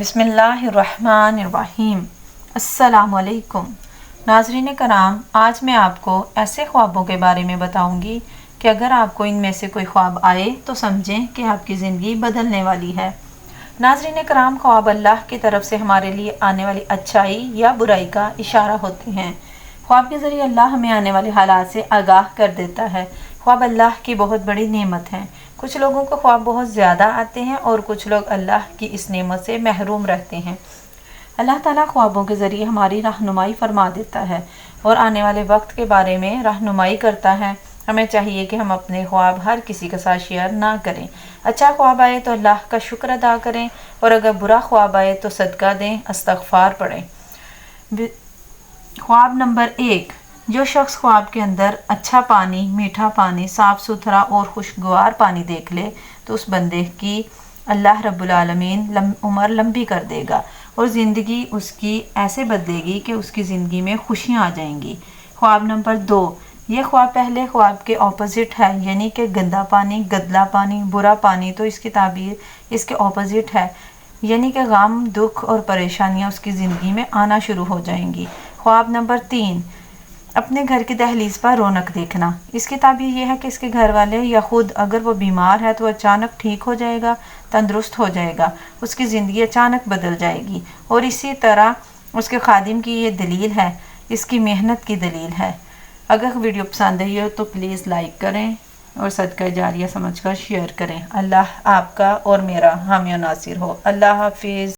बिस्मिल्लाहिर्रहमानिर्रहीम। अस्सलाम वालेकुम। नाज़रीन कराम, आज मैं आपको ऐसे ख्वाबों के बारे में बताऊंगी कि अगर आपको इनमें से कोई ख्वाब आए तो समझें कि आपकी ज़िंदगी बदलने वाली है। नाज़रीन कराम, ख्वाब अल्लाह की तरफ से हमारे लिए आने वाली अच्छाई या बुराई का इशारा होते हैं। ख्वाब के ज़रिए अल्लाह हमें आने वाले हालात से आगाह कर देता है। ख्वाब अल्लाह की बहुत बड़ी नेमत है। कुछ लोगों को ख्वाब बहुत ज़्यादा आते हैं और कुछ लोग अल्लाह की इस नेमत से महरूम रहते हैं। अल्लाह ताला ख्वाबों के ज़रिए हमारी रहनुमाई फरमा देता है और आने वाले वक्त के बारे में रहनुमाई करता है। हमें चाहिए कि हम अपने ख्वाब हर किसी के साथ शेयर ना करें। अच्छा ख्वाब आए तो अल्लाह का शुक्र अदा करें और अगर बुरा ख्वाब आए तो सदका दें, इस्तग़फ़ार पढ़ें। ख्वाब नंबर 1, जो शख्स ख्वाब के अंदर अच्छा पानी, मीठा पानी, साफ़ सुथरा और खुशगवार पानी देख ले तो उस बंदे की अल्लाह रब्बुल आलमीन उम्र लंबी कर देगा और ज़िंदगी उसकी ऐसे बदलेगी कि उसकी ज़िंदगी में खुशियाँ आ जाएंगी। ख्वाब नंबर 2, ये ख्वाब पहले ख्वाब के ऑपोजिट है, यानी कि गंदा पानी, गदला पानी, बुरा पानी, तो इसकी ताबीर इसके ऑपोजिट है, यानी कि गम, दुख और परेशानियाँ उसकी ज़िंदगी में आना शुरू हो जाएंगी। ख्वाब नंबर 3, अपने घर की दहलीज पर रौनक देखना। इसकी ताबीर यह है कि इसके घर वाले या खुद अगर वो बीमार है तो अचानक ठीक हो जाएगा, तंदुरुस्त हो जाएगा, उसकी ज़िंदगी अचानक बदल जाएगी। और इसी तरह उसके खादिम की ये दलील है, इसकी मेहनत की दलील है। अगर वीडियो पसंद आई हो तो प्लीज़ लाइक करें और सदका जारिया समझकर शेयर करें। अल्लाह आपका और मेरा हामी और नासिर हो। अल्लाह हाफिज़।